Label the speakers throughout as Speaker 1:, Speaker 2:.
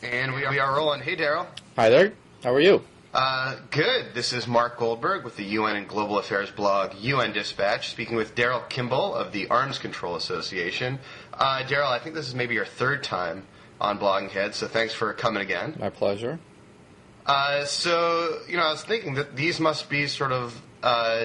Speaker 1: And we are rolling. Hey, Daryl.
Speaker 2: Hi there. How are you?
Speaker 1: Good. This is Mark Goldberg with the UN and Global Affairs blog UN Dispatch, speaking with Daryl Kimball of the Arms Control Association. Daryl, I think this is maybe your third time on Blogging Head, so thanks for coming again.
Speaker 2: My pleasure.
Speaker 1: I was thinking that these must be sort of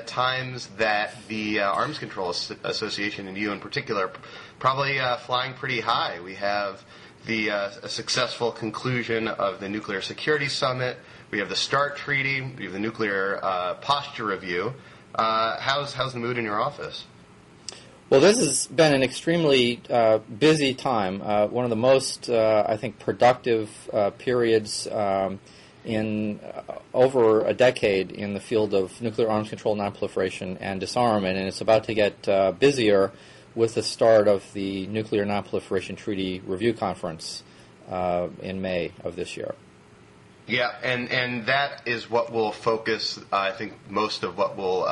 Speaker 1: times that the Arms Control Association, and you in particular, probably flying pretty high. We have a successful conclusion of the Nuclear Security Summit. We have the START Treaty. We have the Nuclear Posture Review. How's the mood in your office?
Speaker 2: Well, this has been an extremely busy time. One of the most, I think, productive periods in over a decade in the field of nuclear arms control, nonproliferation, and disarmament. And it's about to get busier with the start of the Nuclear Nonproliferation Treaty Review Conference in May of this year.
Speaker 1: Yeah, and that is what we'll focus, I think most of what we'll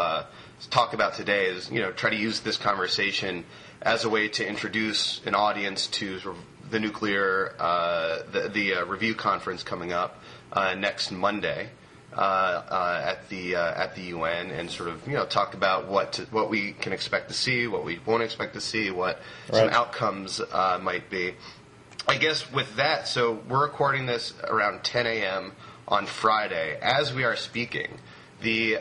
Speaker 1: talk about today is, try to use this conversation as a way to introduce an audience to sort of the nuclear, the review conference coming up next Monday at the UN, and sort of talk about what we can expect to see, what we won't expect to see, what some outcomes might be. I guess with that, so we're recording this around 10 a.m. on Friday. As we are speaking, the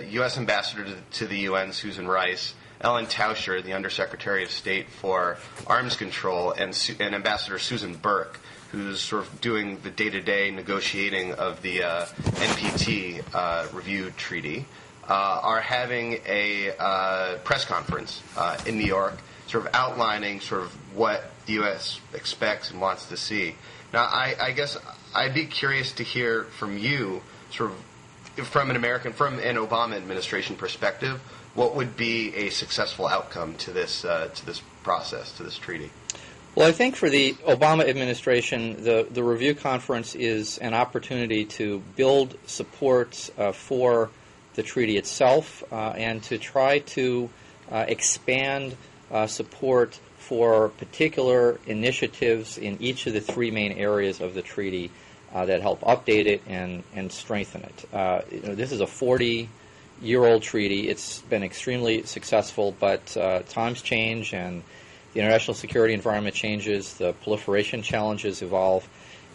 Speaker 1: U.S. Ambassador to the UN, Susan Rice, Ellen Tauscher, the Undersecretary of State for Arms Control, and Ambassador Susan Burke, who's sort of doing the day-to-day negotiating of the NPT review treaty, are having a press conference in New York, sort of outlining sort of what the U.S. expects and wants to see. Now, I guess I'd be curious to hear from you, sort of from an Obama administration perspective, what would be a successful outcome to this process, to this treaty?
Speaker 2: Well, I think for the Obama administration, the review conference is an opportunity to build support for the treaty itself and to try to expand support for particular initiatives in each of the three main areas of the treaty that help update it and strengthen it. This is a 40-year-old treaty. It's been extremely successful, but times change and the international security environment changes, the proliferation challenges evolve,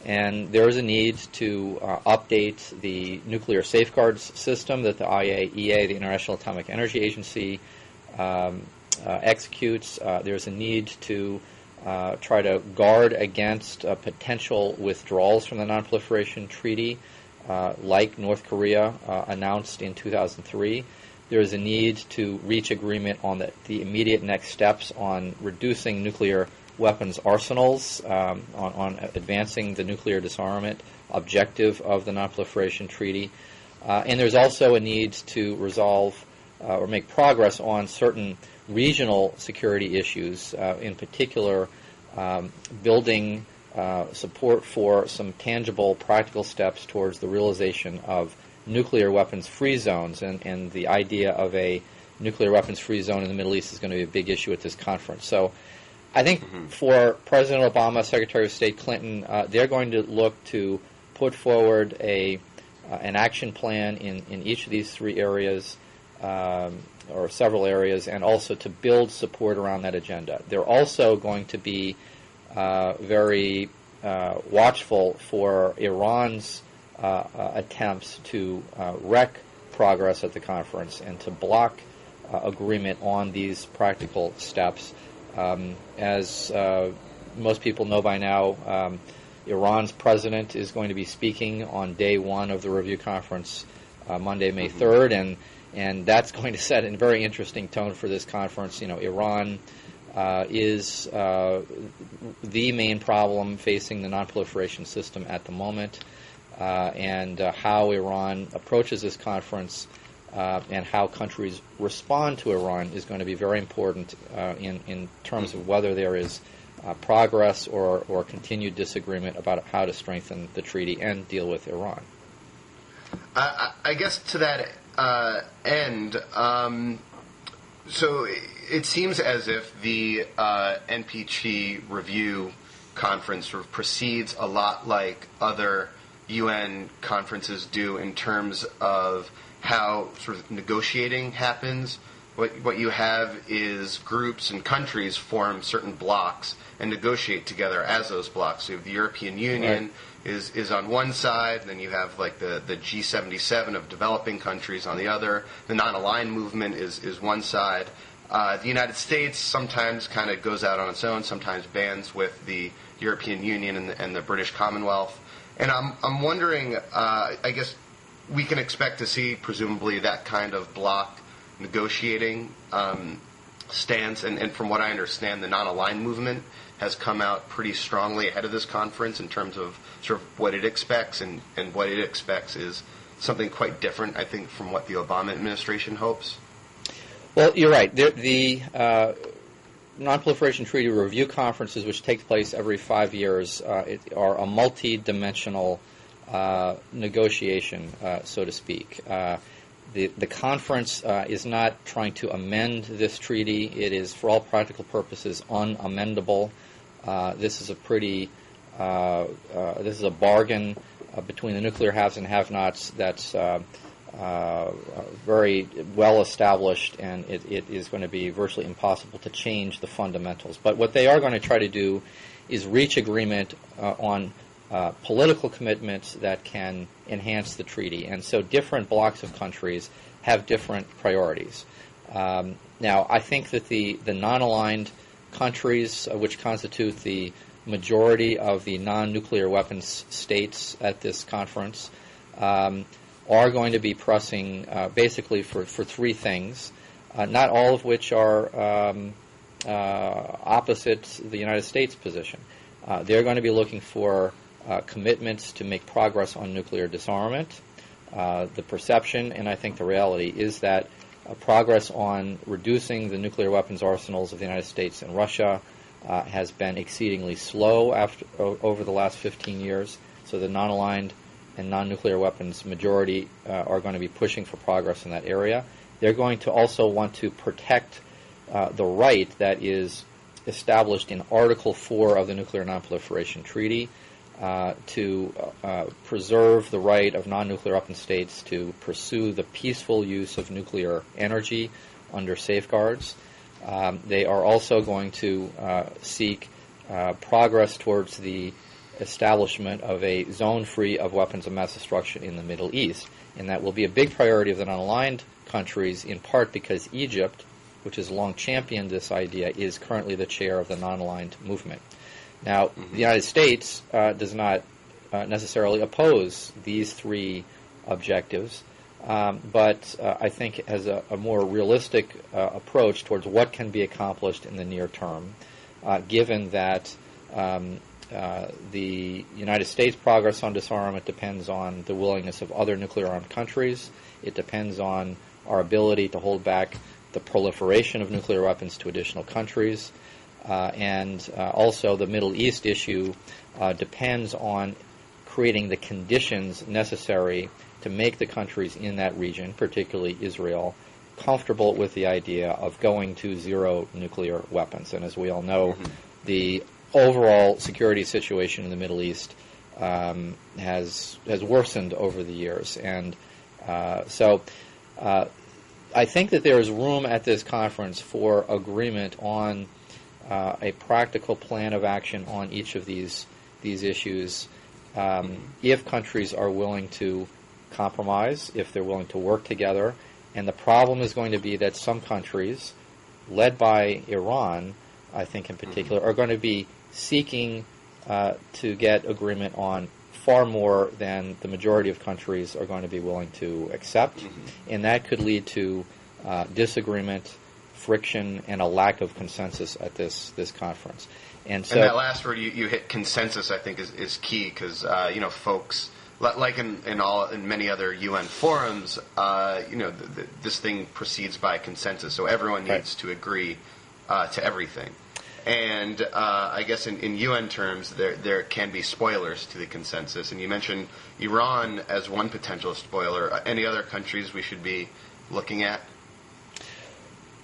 Speaker 2: and there is a need to update the nuclear safeguards system that the IAEA, the International Atomic Energy Agency, executes. There's a need to try to guard against potential withdrawals from the Nonproliferation Treaty, like North Korea announced in 2003. There is a need to reach agreement on the immediate next steps on reducing nuclear weapons arsenals, on advancing the nuclear disarmament objective of the Nonproliferation Treaty. And there's also a need to resolve or make progress on certain regional security issues, in particular building support for some tangible, practical steps towards the realization of nuclear weapons-free zones, and the idea of a nuclear weapons-free zone in the Middle East is going to be a big issue at this conference. So I think for President Obama, Secretary of State Clinton, they're going to look to put forward an action plan in each of these three areas, or several areas, and also to build support around that agenda. They're also going to be very watchful for Iran's attempts to wreck progress at the conference and to block agreement on these practical steps. As most people know by now, Iran's president is going to be speaking on day one of the review conference, Monday, May 3rd, and that's going to set a very interesting tone for this conference. Iran is the main problem facing the nonproliferation system at the moment, and how Iran approaches this conference and how countries respond to Iran is going to be very important in terms of whether there is progress or continued disagreement about how to strengthen the treaty and deal with Iran.
Speaker 1: I guess to that end, so it seems as if the NPT review conference sort of proceeds a lot like other UN conferences do in terms of how sort of negotiating happens. What you have is groups and countries form certain blocks and negotiate together as those blocks. So you have the European Union is on one side, then you have like the G77 of developing countries on the other. The non-aligned movement is one side. The United States sometimes kind of goes out on its own, sometimes bands with the European Union and the British Commonwealth. And I'm wondering, I guess we can expect to see presumably that kind of block negotiating stance. And from what I understand, the non-aligned movement has come out pretty strongly ahead of this conference in terms of sort of what it expects, and what it expects is something quite different, I think, from what the Obama administration hopes.
Speaker 2: Well, you're right. The Nonproliferation Treaty Review Conferences, which take place every 5 years, are a multi-dimensional negotiation, so to speak. The conference is not trying to amend this treaty. It is, for all practical purposes, unamendable. This is a bargain between the nuclear haves and have-nots that's very well established, and it is going to be virtually impossible to change the fundamentals. But what they are going to try to do is reach agreement on political commitments that can enhance the treaty. And so different blocks of countries have different priorities. Now, I think that the non-aligned countries, which constitute the majority of the non-nuclear weapons states at this conference, are going to be pressing basically for three things, not all of which are opposite the United States position. They're going to be looking for commitments to make progress on nuclear disarmament. The perception, and I think the reality, is that progress on reducing the nuclear weapons arsenals of the United States and Russia has been exceedingly slow over the last 15 years. So the non-aligned and non-nuclear weapons majority are going to be pushing for progress in that area. They're going to also want to protect the right that is established in Article 4 of the Nuclear Nonproliferation Treaty to preserve the right of non-nuclear weapon states to pursue the peaceful use of nuclear energy under safeguards. They are also going to seek progress towards the establishment of a zone free of weapons of mass destruction in the Middle East. And that will be a big priority of the non-aligned countries, in part because Egypt, which has long championed this idea, is currently the chair of the non-aligned movement. Now, the United States does not necessarily oppose these three objectives, but I think has a more realistic approach towards what can be accomplished in the near term, given that the United States' progress on disarmament depends on the willingness of other nuclear-armed countries. It depends on our ability to hold back the proliferation of nuclear weapons to additional countries. And also the Middle East issue depends on creating the conditions necessary to make the countries in that region, particularly Israel, comfortable with the idea of going to zero nuclear weapons. And as we all know, the overall security situation in the Middle East has worsened over the years. And so I think that there is room at this conference for agreement on a practical plan of action on each of these issues if countries are willing to compromise, if they're willing to work together. And the problem is going to be that some countries, led by Iran, I think in particular, are going to be seeking to get agreement on far more than the majority of countries are going to be willing to accept. And that could lead to disagreement, friction, and a lack of consensus at this conference. And so,
Speaker 1: and that last word you hit, consensus, I think is key, because folks, like in many other UN forums, this thing proceeds by consensus, so everyone needs to agree to everything. And I guess in UN terms, there can be spoilers to the consensus. And you mentioned Iran as one potential spoiler. Any other countries we should be looking at?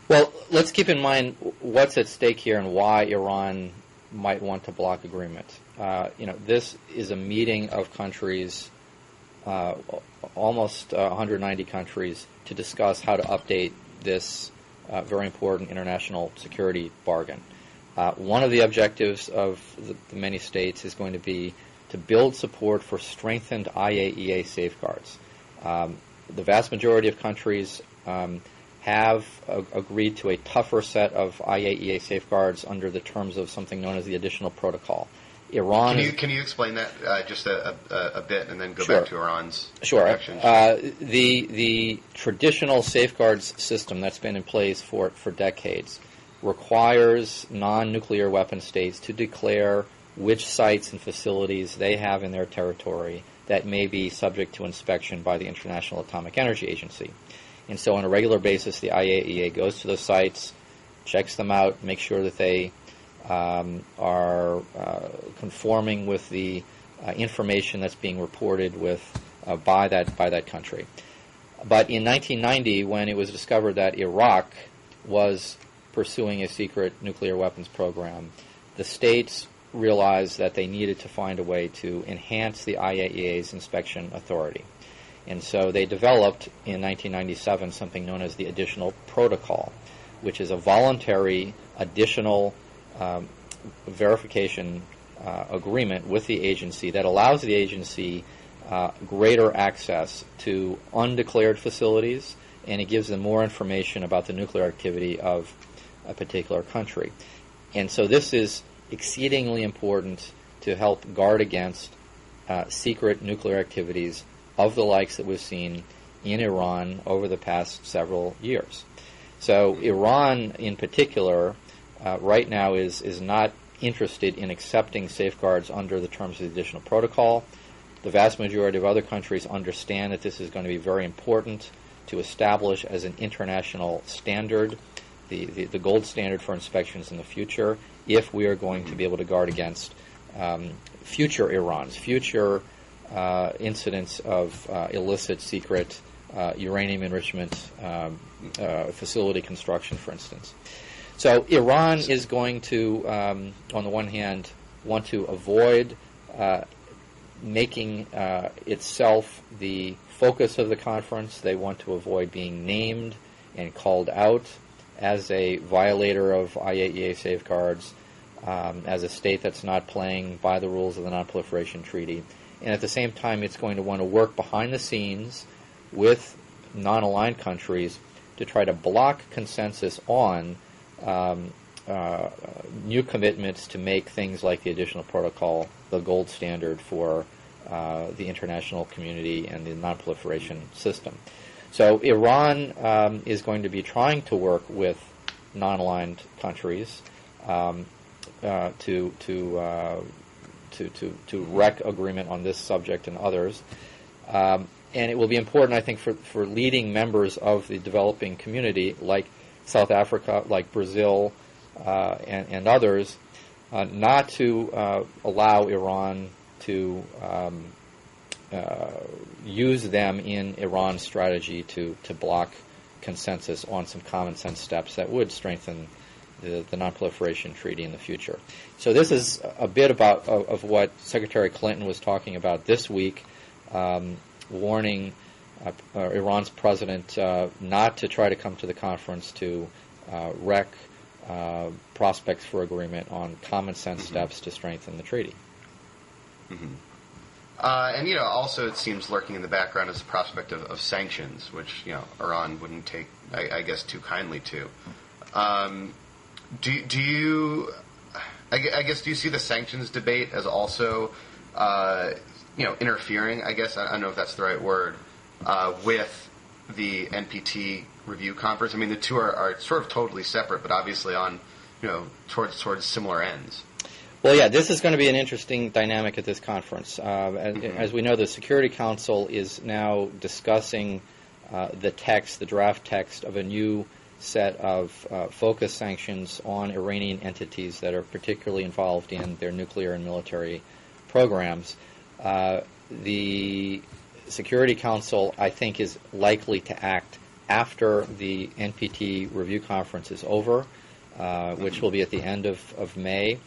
Speaker 2: Well, let's keep in mind what's at stake here and why Iran might want to block agreement. This is a meeting of countries, almost 190 countries, to discuss how to update this very important international security bargain. One of the objectives of the many states is going to be to build support for strengthened IAEA safeguards. The vast majority of countries have agreed to a tougher set of IAEA safeguards under the terms of something known as the Additional Protocol. Iran.
Speaker 1: Can you explain that just a bit, and then go
Speaker 2: Sure.
Speaker 1: back to Iran's
Speaker 2: Sure.
Speaker 1: actions?
Speaker 2: The traditional safeguards system that's been in place for decades requires non-nuclear weapon states to declare which sites and facilities they have in their territory that may be subject to inspection by the International Atomic Energy Agency. And so on a regular basis, the IAEA goes to those sites, checks them out, makes sure that they are conforming with the information that's being reported with by that country. But in 1990, when it was discovered that Iraq was pursuing a secret nuclear weapons program, the states realized that they needed to find a way to enhance the IAEA's inspection authority. And so they developed in 1997 something known as the Additional Protocol, which is a voluntary additional verification agreement with the agency that allows the agency greater access to undeclared facilities, and it gives them more information about the nuclear activity of a particular country. And so this is exceedingly important to help guard against secret nuclear activities of the likes that we've seen in Iran over the past several years. So Iran in particular right now is not interested in accepting safeguards under the terms of the Additional Protocol. The vast majority of other countries understand that this is going to be very important to establish as an international standard, the gold standard for inspections in the future, if we are going to be able to guard against future Irans, future incidents of illicit, secret uranium enrichment facility construction, for instance. So Iran is going to, on the one hand, want to avoid making itself the focus of the conference. They want to avoid being named and called out as a violator of IAEA safeguards, as a state that's not playing by the rules of the Nonproliferation Treaty. And at the same time, it's going to want to work behind the scenes with non-aligned countries to try to block consensus on new commitments to make things like the Additional Protocol the gold standard for the international community and the nonproliferation system. So Iran is going to be trying to work with non-aligned countries to wreck agreement on this subject and others. And it will be important, I think, for leading members of the developing community, like South Africa, like Brazil, and others, not to allow Iran to use them in Iran's strategy to block consensus on some common sense steps that would strengthen the Nonproliferation Treaty in the future. So this is a bit about of what Secretary Clinton was talking about this week, warning Iran's president not to try to come to the conference to wreck prospects for agreement on common sense steps to strengthen the treaty.
Speaker 1: And also it seems lurking in the background is the prospect of sanctions, which Iran wouldn't take, I guess, too kindly to. Do you? I guess, do you see the sanctions debate as also, interfering? I guess I don't know if that's the right word, with the NPT review conference. I mean, the two are sort of totally separate, but obviously on, towards similar ends.
Speaker 2: Well, yeah, this is going to be an interesting dynamic at this conference. As we know, the Security Council is now discussing the draft text of a new set of focus sanctions on Iranian entities that are particularly involved in their nuclear and military programs. The Security Council, I think, is likely to act after the NPT review conference is over, which will be at the end of May.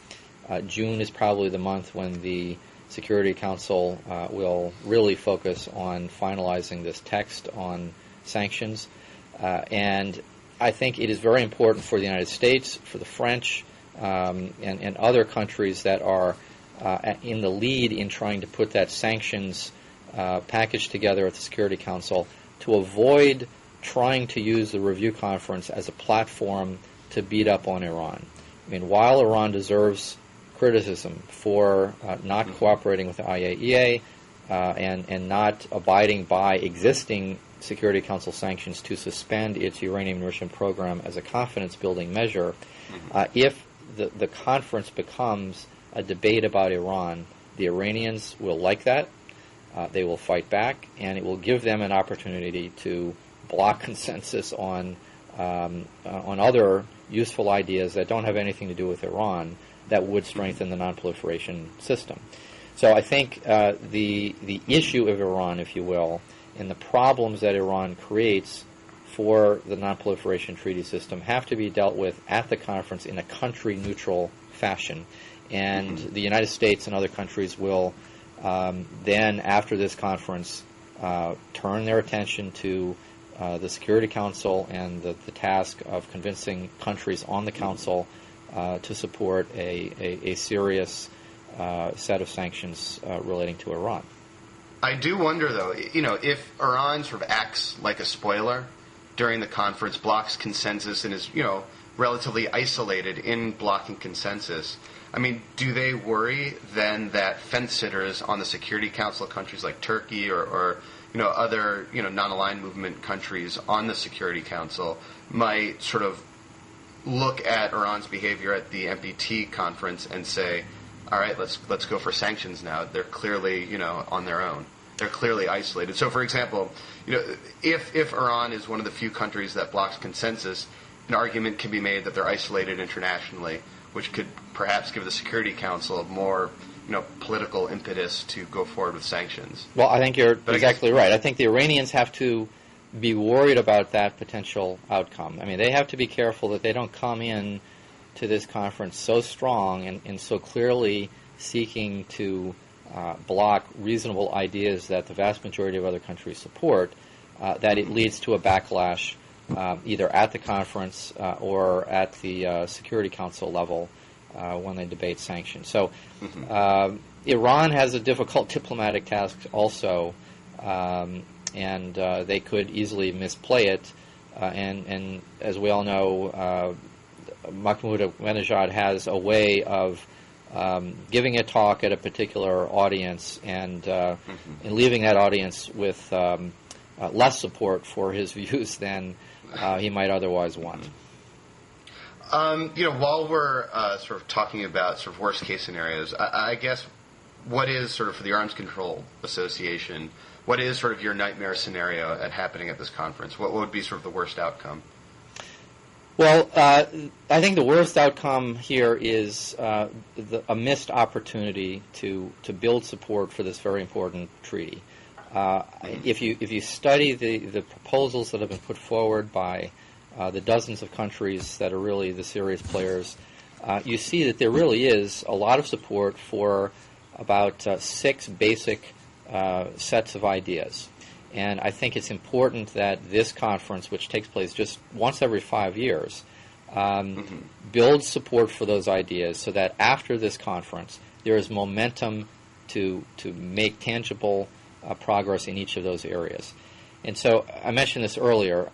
Speaker 2: June is probably the month when the Security Council will really focus on finalizing this text on sanctions. And I think it is very important for the United States, for the French, and other countries that are in the lead in trying to put that sanctions package together at the Security Council, to avoid trying to use the review conference as a platform to beat up on Iran. I mean, while Iran deserves criticism for not cooperating with the IAEA and not abiding by existing Security Council sanctions to suspend its uranium enrichment program as a confidence-building measure, if the conference becomes a debate about Iran, the Iranians will like that. They will fight back, and it will give them an opportunity to block consensus on other useful ideas that don't have anything to do with Iran that would strengthen the nonproliferation system. So I think the issue of Iran, if you will, and the problems that Iran creates for the nonproliferation treaty system have to be dealt with at the conference in a country-neutral fashion. And the United States and other countries will then, after this conference, turn their attention to the Security Council and the task of convincing countries on the Council to support a serious set of sanctions relating to Iran.
Speaker 1: I do wonder, though, if Iran sort of acts like a spoiler during the conference, blocks consensus, and is, relatively isolated in blocking consensus, I mean, do they worry then that fence-sitters on the Security Council, countries like Turkey or other, non-aligned movement countries on the Security Council, might sort of look at Iran's behavior at the NPT conference and say, all right, let's go for sanctions now. They're clearly, on their own. They're clearly isolated. So, for example, if Iran is one of the few countries that blocks consensus, an argument can be made that they're isolated internationally, which could perhaps give the Security Council more, political impetus to go forward with sanctions.
Speaker 2: Well, I think you're exactly right. I think the Iranians have to be worried about that potential outcome. I mean, they have to be careful that they don't come in to this conference so strong and so clearly seeking to block reasonable ideas that the vast majority of other countries support, that it leads to a backlash either at the conference or at the Security Council level when they debate sanctions. So Iran has a difficult diplomatic task also, and they could easily misplay it. And as we all know, Mahmoud Ahmadinejad has a way of giving a talk at a particular audience and leaving that audience with less support for his views than he might otherwise want.
Speaker 1: While we're sort of talking about sort of worst case scenarios, I guess what is sort of for the Arms Control Association, what is sort of your nightmare scenario happening at this conference? What would be sort of the worst outcome?
Speaker 2: Well, I think the worst outcome here is a missed opportunity to build support for this very important treaty. If you study the proposals that have been put forward by the dozens of countries that are really the serious players, you see that there really is a lot of support for about 6 basic sets of ideas. And I think it's important that this conference, which takes place just once every 5 years, builds support for those ideas so that after this conference there is momentum to make tangible progress in each of those areas. And so I mentioned this earlier,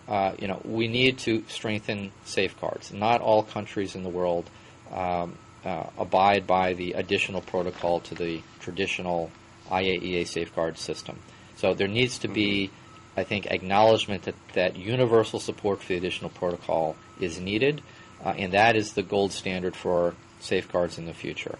Speaker 2: we need to strengthen safeguards. Not all countries in the world abide by the additional protocol to the traditional IAEA safeguard system. So there needs to be, I think, acknowledgement that universal support for the additional protocol is needed, and that is the gold standard for safeguards in the future.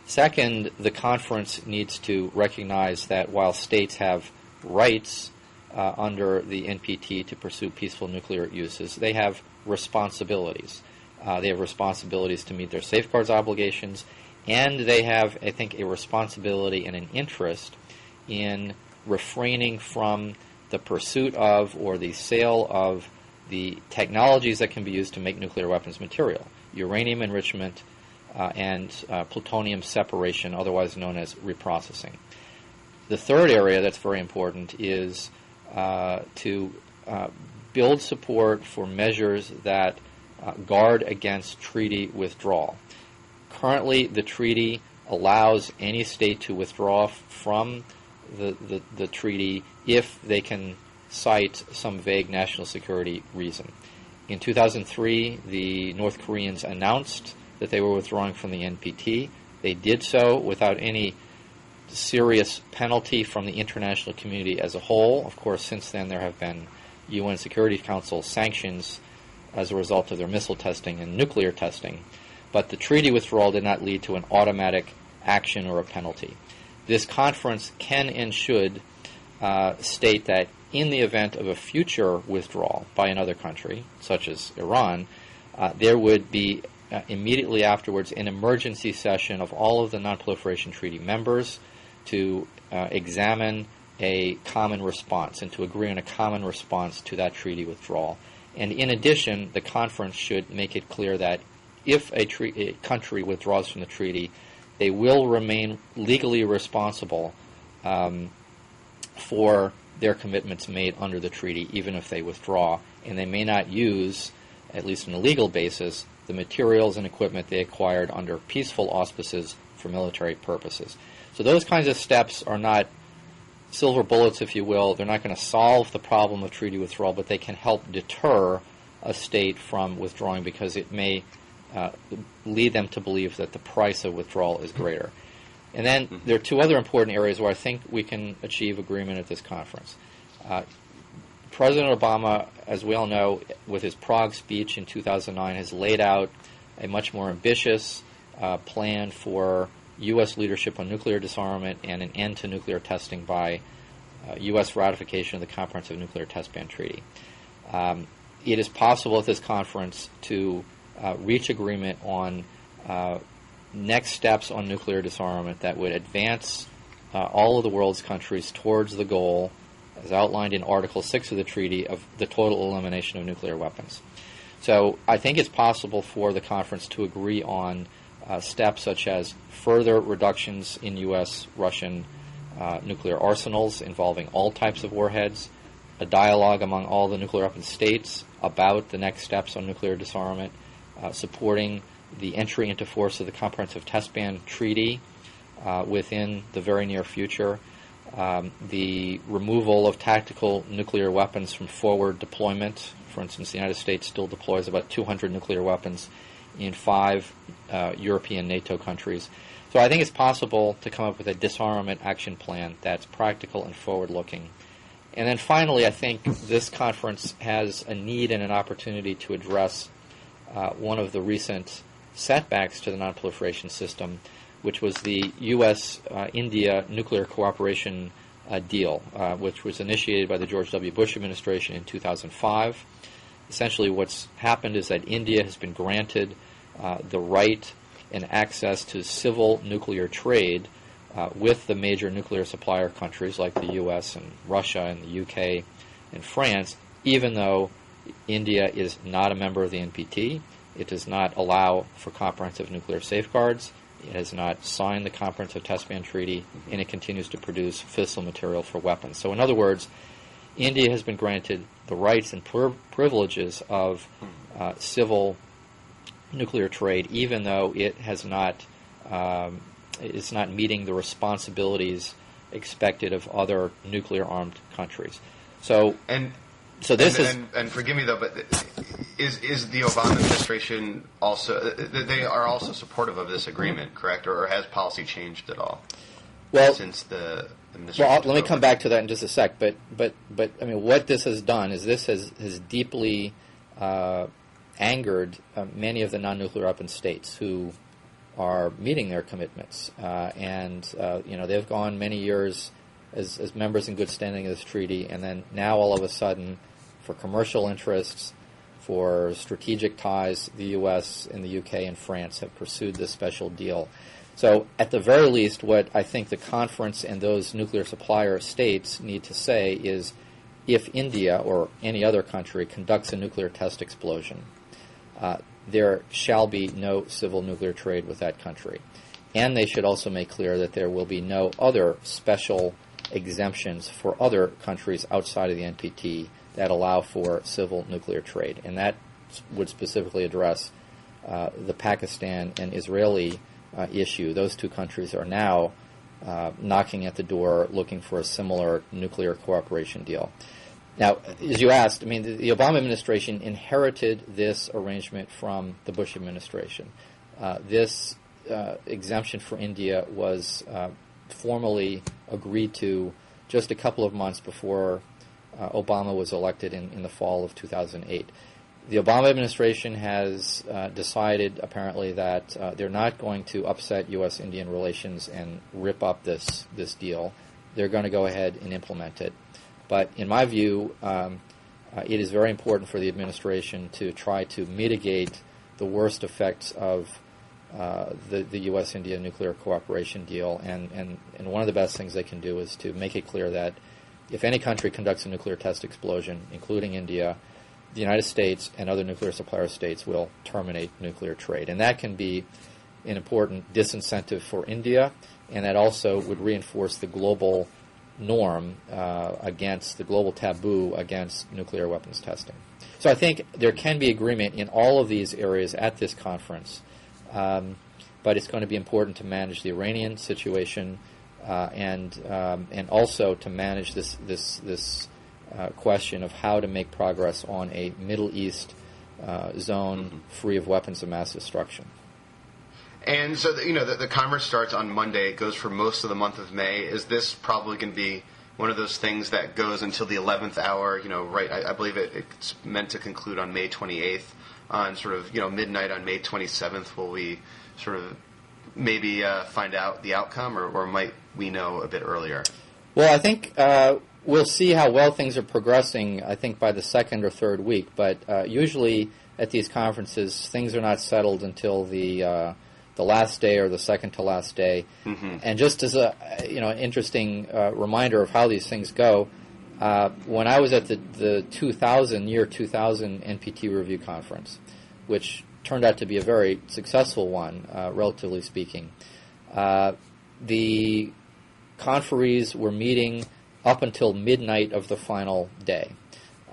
Speaker 2: Second, the conference needs to recognize that while states have rights under the NPT to pursue peaceful nuclear uses, they have responsibilities. They have responsibilities to meet their safeguards obligations, and they have, I think, a responsibility and an interest in refraining from the pursuit of or the sale of the technologies that can be used to make nuclear weapons material. Uranium enrichment and plutonium separation, otherwise known as reprocessing. The third area that's very important is to build support for measures that guard against treaty withdrawal. Currently, the treaty allows any state to withdraw from the treaty if they can cite some vague national security reason. In 2003, the North Koreans announced that they were withdrawing from the NPT. They did so without any serious penalty from the international community as a whole. Of course, since then there have been UN Security Council sanctions as a result of their missile testing and nuclear testing. But the treaty withdrawal did not lead to an automatic action or a penalty. This conference can and should state that in the event of a future withdrawal by another country, such as Iran, there would be immediately afterwards an emergency session of all of the Nonproliferation Treaty members to examine a common response and to agree on a common response to that treaty withdrawal. And in addition, the conference should make it clear that if a country withdraws from the treaty, they will remain legally responsible for their commitments made under the treaty, even if they withdraw, and they may not use, at least on a legal basis, the materials and equipment they acquired under peaceful auspices for military purposes. So those kinds of steps are not silver bullets, if you will. They're not going to solve the problem of treaty withdrawal, but they can help deter a state from withdrawing because it may lead them to believe that the price of withdrawal is greater. And then there are two other important areas where I think we can achieve agreement at this conference. President Obama, as we all know, with his Prague speech in 2009, has laid out a much more ambitious plan for U.S. leadership on nuclear disarmament and an end to nuclear testing by U.S. ratification of the Comprehensive Nuclear Test Ban Treaty. It is possible at this conference to reach agreement on next steps on nuclear disarmament that would advance all of the world's countries towards the goal, as outlined in Article 6 of the treaty, of the total elimination of nuclear weapons. So I think it's possible for the conference to agree on steps such as further reductions in U.S. Russian nuclear arsenals involving all types of warheads, a dialogue among all the nuclear weapon states about the next steps on nuclear disarmament, supporting the entry into force of the Comprehensive Test Ban Treaty within the very near future, the removal of tactical nuclear weapons from forward deployment. For instance, the United States still deploys about 200 nuclear weapons in 5 European NATO countries. So I think it's possible to come up with a disarmament action plan that's practical and forward-looking. And then finally, I think this conference has a need and an opportunity to address one of the recent setbacks to the nonproliferation system, which was the U.S.-India nuclear cooperation deal, which was initiated by the George W. Bush administration in 2005. Essentially what's happened is that India has been granted the right and access to civil nuclear trade with the major nuclear supplier countries like the U.S. and Russia and the U.K. and France, even though India is not a member of the NPT. It does not allow for comprehensive nuclear safeguards. It has not signed the Comprehensive Test Ban Treaty, and it continues to produce fissile material for weapons. So in other words, India has been granted the rights and privileges of civil nuclear trade, even though it has not it's not meeting the responsibilities expected of other nuclear-armed countries. So forgive me though, but is the Obama administration also? They are also supportive of this agreement, correct? Or has policy changed at all? Well,
Speaker 1: since the administration.
Speaker 2: Well, let me come back to that in just a sec. But I mean, what this has done is this has deeply angered many of the non-nuclear weapon states who are meeting their commitments, and they've gone many years as members in good standing of this treaty, and then now all of a sudden, for commercial interests, for strategic ties, the U.S. and the U.K. and France have pursued this special deal. So at the very least, what I think the conference and those nuclear supplier states need to say is, if India or any other country conducts a nuclear test explosion, there shall be no civil nuclear trade with that country. And they should also make clear that there will be no other special exemptions for other countries outside of the NPT that allow for civil nuclear trade. And that would specifically address the Pakistan and Israeli issue. Those two countries are now knocking at the door looking for a similar nuclear cooperation deal. Now, as you asked, I mean, the Obama administration inherited this arrangement from the Bush administration. This exemption for India was formally agreed to just a couple of months before Obama was elected in the fall of 2008. The Obama administration has decided, apparently, that they're not going to upset U.S.-Indian relations and rip up this deal. They're going to go ahead and implement it. But in my view, it is very important for the administration to try to mitigate the worst effects of the U.S.-India nuclear cooperation deal. And one of the best things they can do is to make it clear that if any country conducts a nuclear test explosion, including India, the United States and other nuclear supplier states will terminate nuclear trade. And that can be an important disincentive for India, and that also would reinforce the global norm against the global taboo against nuclear weapons testing. So I think there can be agreement in all of these areas at this conference, but it's going to be important to manage the Iranian situation and also to manage this question of how to make progress on a Middle East zone free of weapons of mass destruction.
Speaker 1: And so, the conference starts on Monday. It goes for most of the month of May. Is this probably going to be one of those things that goes until the 11th hour? Right? I believe it's meant to conclude on May 28th. On sort of, midnight on May 27th, will we sort of maybe find out the outcome, or might we know a bit earlier?
Speaker 2: Well, I think we'll see how well things are progressing, I think, by the second or third week. But usually at these conferences, things are not settled until the last day or the second to last day. Mm-hmm. And just as an interesting reminder of how these things go, when I was at the year 2000 NPT review conference, which turned out to be a very successful one, relatively speaking, the conferees were meeting up until midnight of the final day.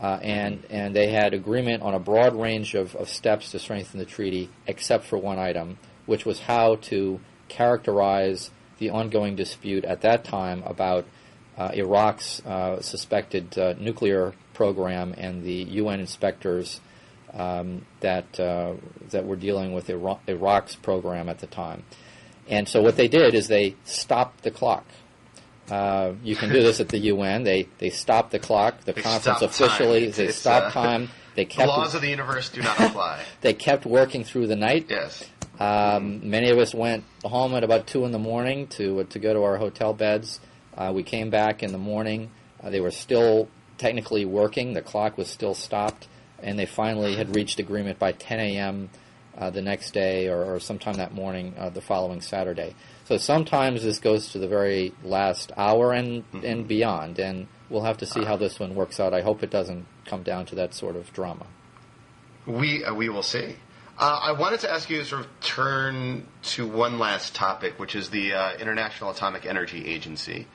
Speaker 2: And they had agreement on a broad range of steps to strengthen the treaty, except for one item, which was how to characterize the ongoing dispute at that time about Iraq's suspected nuclear program and the UN inspectors that were dealing with Iraq's program at the time. And so what they did is they stopped the clock. You can do this at the UN. They stopped the clock. The conference officially, they stopped time. They kept,
Speaker 1: the laws of the universe do not apply.
Speaker 2: They kept working through the night.
Speaker 1: Yes.
Speaker 2: Many of us went home at about 2 in the morning to go to our hotel beds. We came back in the morning. They were still technically working. The clock was still stopped, and they finally had reached agreement by 10 a.m. The next day or sometime that morning the following Saturday. So sometimes this goes to the very last hour and beyond, and we'll have to see how this one works out. I hope it doesn't come down to that sort of drama.
Speaker 1: We will see. I wanted to ask you to sort of turn to one last topic, which is the International Atomic Energy Agency.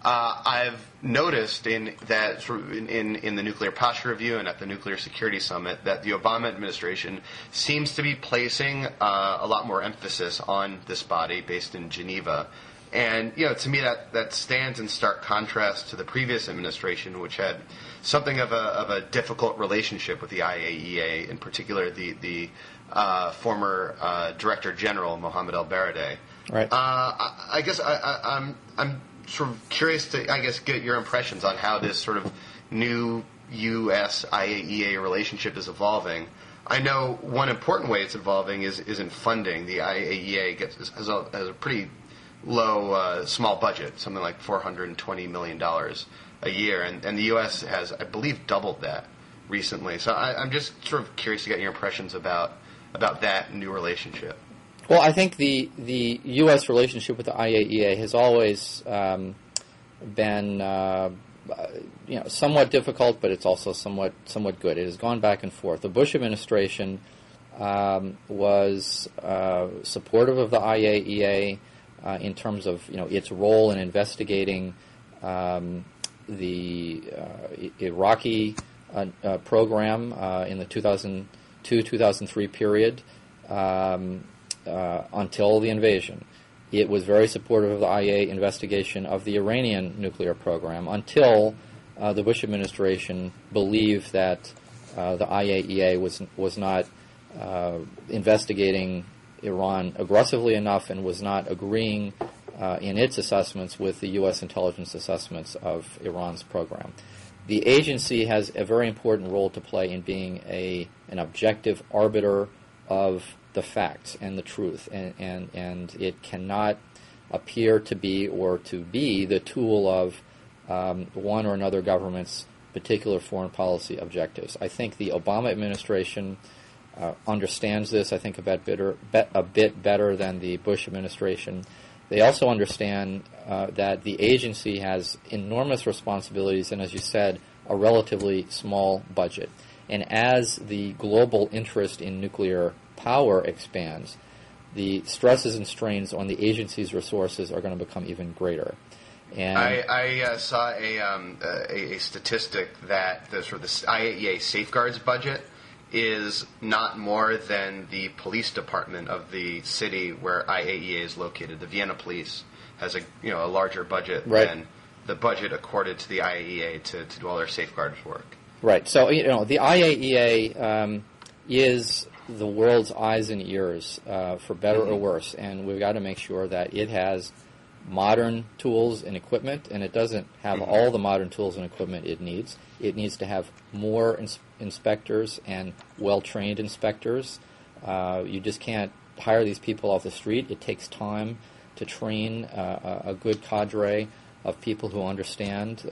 Speaker 1: I've noticed in the Nuclear Posture Review and at the Nuclear Security Summit that the Obama administration seems to be placing a lot more emphasis on this body based in Geneva. And, to me that stands in stark contrast to the previous administration, which had something of a difficult relationship with the IAEA, in particular the former Director General, Mohammed El-Baradei.
Speaker 2: Right.
Speaker 1: I guess I'm sort of curious to, get your impressions on how this sort of new US-IAEA relationship is evolving. I know one important way it's evolving is in funding. The IAEA has a pretty low, small budget, something like $420 million a year, and the U.S. has, I believe, doubled that recently. So I'm just sort of curious to get your impressions about that new relationship.
Speaker 2: Well, I think the U.S. relationship with the IAEA has always been somewhat difficult, but it's also somewhat good. It has gone back and forth. The Bush administration was supportive of the IAEA in terms of its role in investigating the Iraqi program in the 2002-2003 period until the invasion. It was very supportive of the IAEA investigation of the Iranian nuclear program until the Bush administration believed that the IAEA was not investigating Iran aggressively enough and was not agreeing in its assessments with the U.S. intelligence assessments of Iran's program. The agency has a very important role to play in being an objective arbiter of the facts and the truth, and it cannot appear to be or to be the tool of one or another government's particular foreign policy objectives. I think the Obama administration understands this, I think, a bit better than the Bush administration. They also understand that the agency has enormous responsibilities and, as you said, a relatively small budget. And as the global interest in nuclear power expands, the stresses and strains on the agency's resources are going to become even greater. And
Speaker 1: I saw a statistic that the IAEA safeguards budget is not more than the police department of the city where IAEA is located. The Vienna police has a larger budget than the budget accorded to the IAEA to do all their safeguards work.
Speaker 2: Right. So the IAEA is the world's eyes and ears, for better or worse, and we've got to make sure that it has modern tools and equipment, and it doesn't have all the modern tools and equipment it needs. It needs to have more inspectors and well-trained inspectors. You just can't hire these people off the street. It takes time to train a good cadre of people who understand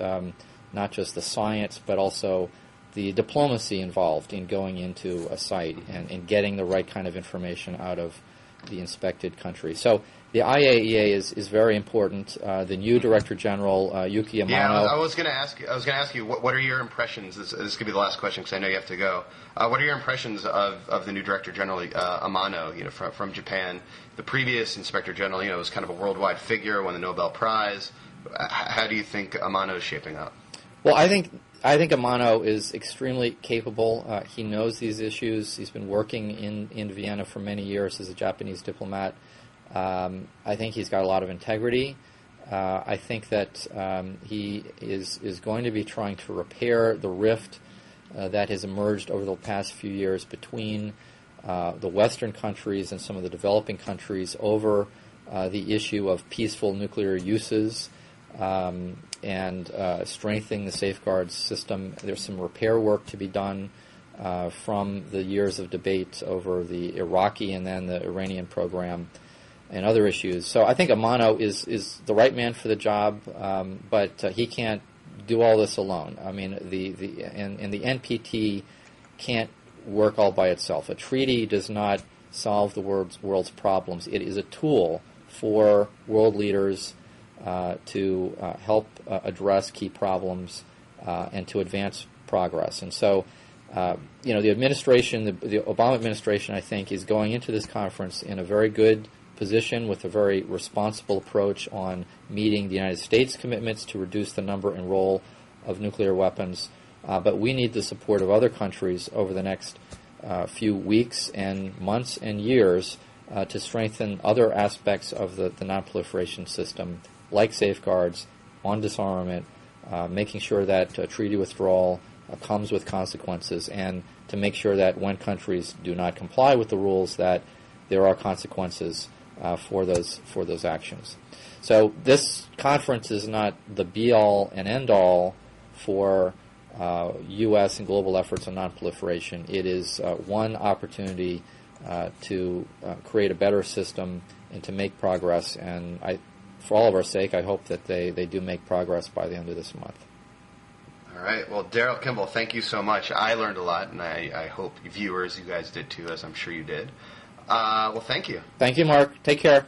Speaker 2: not just the science, but also the diplomacy involved in going into a site and getting the right kind of information out of the inspected country. So the IAEA is very important. The new Director General, Yuki Amano.
Speaker 1: Yeah, I was going to ask you what are your impressions? This could be the last question because I know you have to go. What are your impressions of the new Director General, Amano? From Japan. The previous Inspector General, was kind of a worldwide figure, won the Nobel Prize. How do you think Amano is shaping up?
Speaker 2: Well, I think Amano is extremely capable. He knows these issues. He's been working in Vienna for many years as a Japanese diplomat. I think he's got a lot of integrity. I think that he is going to be trying to repair the rift that has emerged over the past few years between the Western countries and some of the developing countries over the issue of peaceful nuclear uses and strengthening the safeguards system. There's some repair work to be done from the years of debate over the Iraqi and then the Iranian program and other issues. So I think Amano is the right man for the job, but he can't do all this alone. I mean, the NPT can't work all by itself. A treaty does not solve the world's problems. It is a tool for world leaders to help address key problems and to advance progress. And so, the administration, the Obama administration, I think, is going into this conference in a very good position with a very responsible approach on meeting the United States commitments to reduce the number and role of nuclear weapons. But we need the support of other countries over the next few weeks and months and years to strengthen other aspects of the nonproliferation system, like safeguards on disarmament, making sure that treaty withdrawal comes with consequences, and to make sure that when countries do not comply with the rules, that there are consequences for those actions. So this conference is not the be-all and end-all for U.S. and global efforts on nonproliferation. It is one opportunity to create a better system and to make progress. And for all of our sake, I hope that they do make progress by the end of this month.
Speaker 1: All right. Well, Daryl Kimball, thank you so much. I learned a lot, and I hope viewers, you guys did too, as I'm sure you did. Well, thank you.
Speaker 2: Thank you, Mark. Take care.